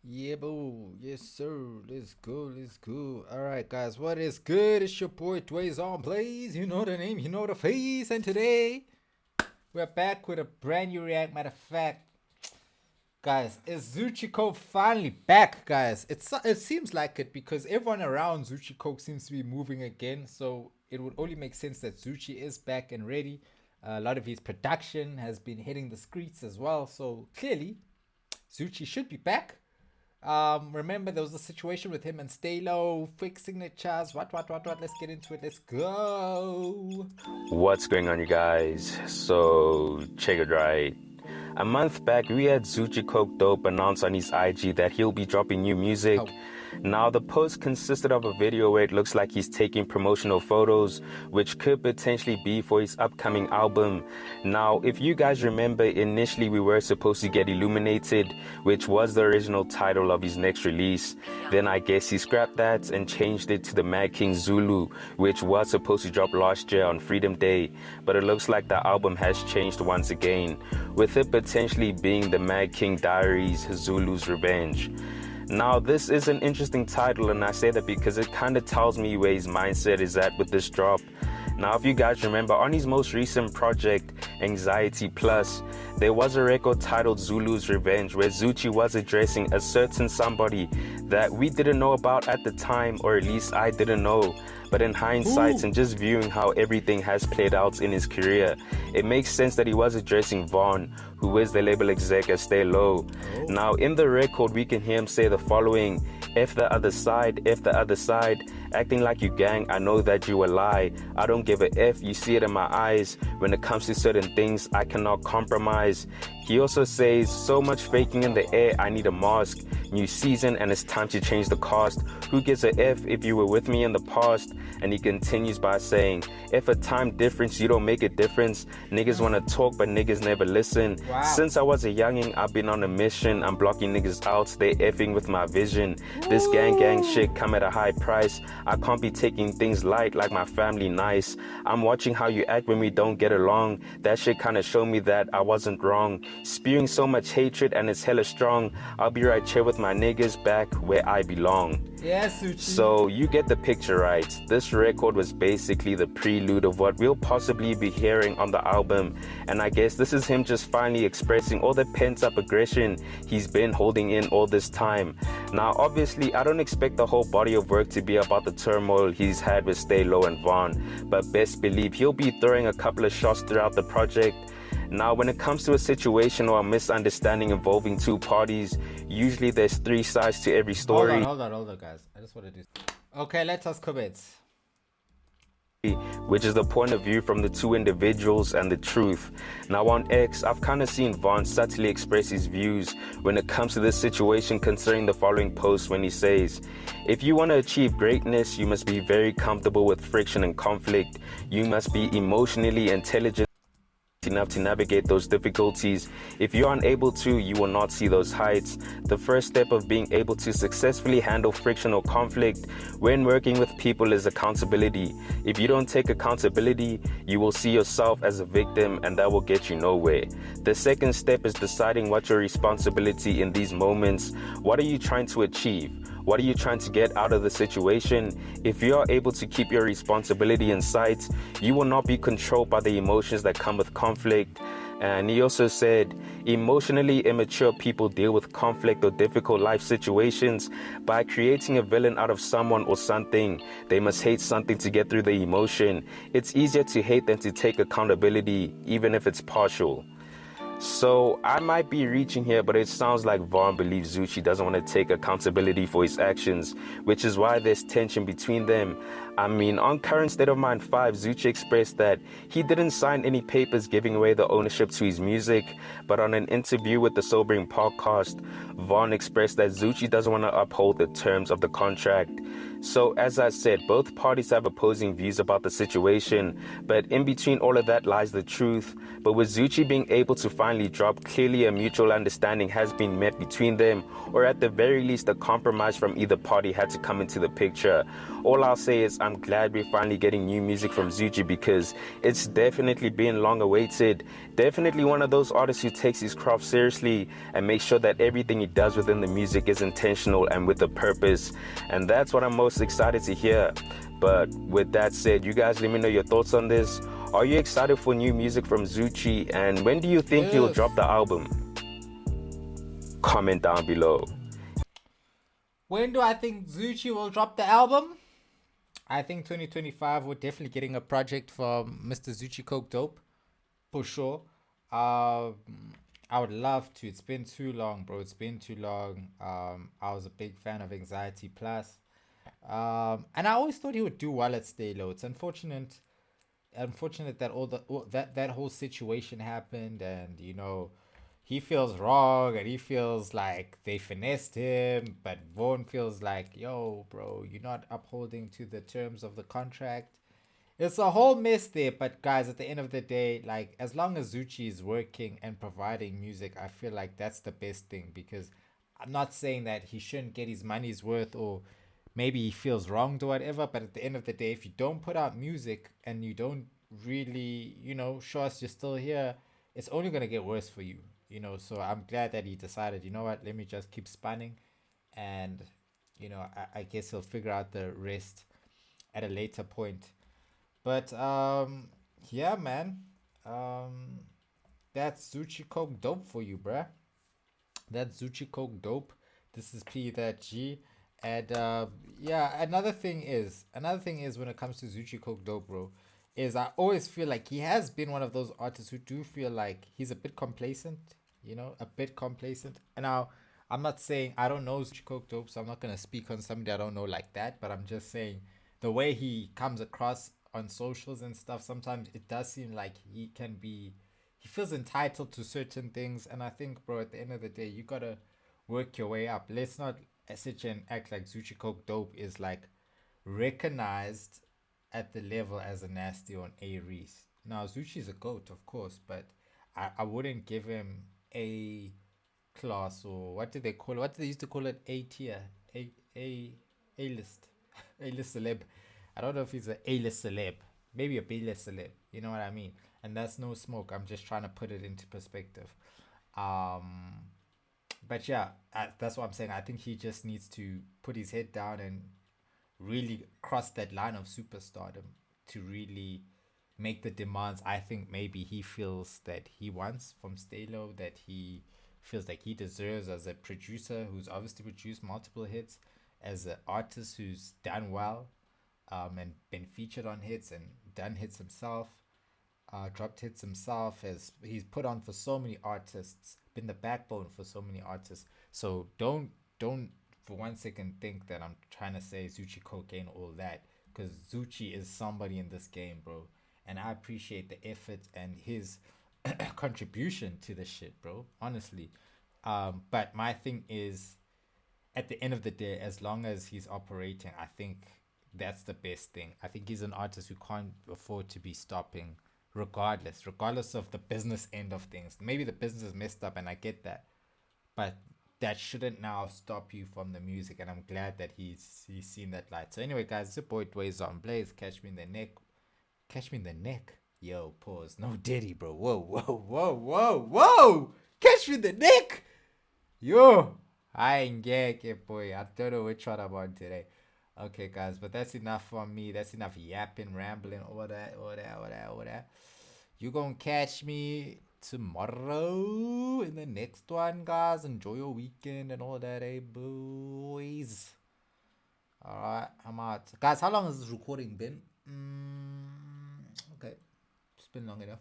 Yeah, boo. Yes, sir. Let's go. Let's go. All right, guys. What is good? It's your boy Dway's on Blaze. You know the name, you know the face. And today we're back with a brand new react. Matter of fact, guys, is ZOOCCI finally back, guys? It seems like it because everyone around ZOOCCI seems to be moving again. So it would only make sense that ZOOCCI is back and ready. A lot of his production has been hitting the streets as well. So clearly, ZOOCCI should be back. Remember there was a situation with him and Stay Low, fake signatures, what. Let's get into it. Let's go. What's going on, you guys? So, check it right. A month back, we had ZOOCCI Coke Dope announce on his IG that he'll be dropping new music. Oh. Now, the post consisted of a video where it looks like he's taking promotional photos, which could potentially be for his upcoming album. Now, if you guys remember, initially we were supposed to get Illuminated, which was the original title of his next release. Then I guess he scrapped that and changed it to the Mad King Zulu, which was supposed to drop last year on Freedom Day. But it looks like the album has changed once again, with it potentially being the Mad King Diaries Zulu's Revenge. Now, this is an interesting title, and I say that because it kind of tells me where his mindset is at with this drop. Now, if you guys remember, on his most recent project, Anxiety Plus, there was a record titled Zulu's Revenge, where ZOOCCI was addressing a certain somebody that we didn't know about at the time, or at least I didn't know. But in hindsight, and just viewing how everything has played out in his career, it makes sense that he was addressing Vaughn, who is the label exec at Stay Low. Now, in the record, we can hear him say the following: F the other side, F the other side, acting like you gang, I know that you a lie. I don't give a F, you see it in my eyes. When it comes to certain things, I cannot compromise. He also says, so much faking in the air, I need a mask. New season and it's time to change the cast. Who gives a F if you were with me in the past? And he continues by saying, if a time difference, you don't make a difference. Niggas wanna talk, but niggas never listen. Wow. Since I was a youngin', I've been on a mission. I'm blocking niggas out, they effing with my vision. This gang shit come at a high price. I can't be taking things light like my family nice. I'm watching how you act when we don't get along. That shit kinda showed me that I wasn't wrong. Spewing so much hatred and it's hella strong. I'll be right here with my niggas back where I belong. Yes, ZOOCCI. So you get the picture, right? This record was basically the prelude of what we'll possibly be hearing on the album. And I guess this is him just finally expressing all the pent-up aggression he's been holding in all this time. Now, obviously, I don't expect the whole body of work to be about the turmoil he's had with Stay Low and Vaughn, but best believe he'll be throwing a couple of shots throughout the project. Now, when it comes to a situation or a misunderstanding involving two parties, usually there's three sides to every story. Hold on, guys. I just want to do. Okay, let us comment. Which is the point of view from the two individuals and the truth. Now on X, I've kind of seen Vaughn subtly express his views when it comes to this situation, concerning the following post when he says, if you want to achieve greatness, you must be very comfortable with friction and conflict. You must be emotionally intelligent enough to navigate those difficulties. If you're unable to, you will not see those heights. The first step of being able to successfully handle friction or conflict when working with people is accountability. If you don't take accountability, you will see yourself as a victim, and that will get you nowhere. The second step is deciding what your responsibility in these moments. What are you trying to achieve? What are you trying to get out of the situation? If you are able to keep your responsibility in sight, you will not be controlled by the emotions that come with conflict. And he also said, emotionally immature people deal with conflict or difficult life situations by creating a villain out of someone or something. They must hate something to get through the emotion. It's easier to hate than to take accountability, even if it's partial. So I might be reaching here, but it sounds like Vaughn believes ZOOCCI doesn't want to take accountability for his actions, which is why there's tension between them. I mean, on Current State of Mind 5, ZOOCCI expressed that he didn't sign any papers giving away the ownership to his music, but on an interview with the Sobering podcast, Vaughn expressed that ZOOCCI doesn't want to uphold the terms of the contract. So, as I said, both parties have opposing views about the situation, but in between all of that lies the truth. But with ZOOCCI being able to finally drop, clearly a mutual understanding has been met between them, or at the very least, a compromise from either party had to come into the picture. All I'll say is I'm glad we're finally getting new music from ZOOCCI because it's definitely been long awaited. Definitely one of those artists who takes his craft seriously and makes sure that everything he does within the music is intentional and with a purpose. And that's what I'm most excited to hear. But with that said, you guys let me know your thoughts on this. Are you excited for new music from ZOOCCI, and when do you think he'll Yes. drop the album? Comment down below. When do I think ZOOCCI will drop the album? I think 2025 we're definitely getting a project from Mr. ZOOCCI Coke Dope for sure. Um, I would love to. It's been too long, bro. It's been too long. I was a big fan of Anxiety Plus. And I always thought he would do well at Stay Low. It's unfortunate that that whole situation happened, and he feels wrong, and he feels like they finessed him, but Vaughn feels like, yo, bro, you're not upholding to the terms of the contract. It's a whole mess there, but guys, at the end of the day, like, as long as ZOOCCI is working and providing music, I feel like that's the best thing, because I'm not saying that he shouldn't get his money's worth, or maybe he feels wronged or whatever, but at the end of the day, if you don't put out music and you don't really, show us you're still here, it's only going to get worse for you, So I'm glad that he decided, you know what, let me just keep spanning, and, I guess he'll figure out the rest at a later point. But yeah, man. Um, that's ZOOCCI Coke Dope for you, bruh. That's ZOOCCI Coke Dope. This is P that G. And yeah, another thing is when it comes to ZOOCCI Coke Dope, bro, is I always feel like he has been one of those artists who do feel like he's a bit complacent, a bit complacent. And now I'm not saying I don't know ZOOCCI Coke Dope, so I'm not gonna speak on somebody I don't know like that, but I'm just saying the way he comes across on socials and stuff, sometimes it does seem like he feels entitled to certain things. And I think, bro, at the end of the day, you gotta work your way up. Let's not sit and act like ZOOCCI Coke Dope is like recognized at the level as a Nasty or an A Reese. Now ZOOCCI's a goat, of course, but I wouldn't give him a class, or what did they call it? What did they used to call it? A tier, a list, a list celeb. I don't know if he's a list celeb, maybe a B list celeb. You know what I mean? And that's no smoke. I'm just trying to put it into perspective. Um, but yeah, that's what I'm saying. I think he just needs to put his head down and really cross that line of superstardom to really make the demands I think maybe he feels that he wants from Stalo, that he feels like he deserves as a producer who's obviously produced multiple hits, as an artist who's done well, and been featured on hits and done hits himself, dropped hits himself, has he's put on for so many artists, been the backbone for so many artists. So don't for one second think that I'm trying to say ZOOCCI cocaine all that, because ZOOCCI is somebody in this game, bro, and I appreciate the effort and his contribution to the shit, bro. Honestly, but my thing is, at the end of the day, as long as he's operating, I think that's the best thing. I think he's an artist who can't afford to be stopping, regardless of the business end of things. Maybe the business is messed up, and I get that, but that shouldn't now stop you from the music. And I'm glad that he's seen that light. So anyway, guys, it's your boy Dwayne on Blaze. Catch me in the neck. Catch me in the neck. Yo, pause. No Diddy, bro. Whoa, whoa, whoa, whoa, whoa. Catch me in the neck. Yo, I ain't get boy. I don't know which one I'm on today. Okay, guys, but that's enough for me. That's enough yapping, rambling, all that. You gonna catch me tomorrow in the next one, guys. Enjoy your weekend and all that, eh, boys. Alright, I'm out. Guys, how long has this recording been? Okay, it's been long enough.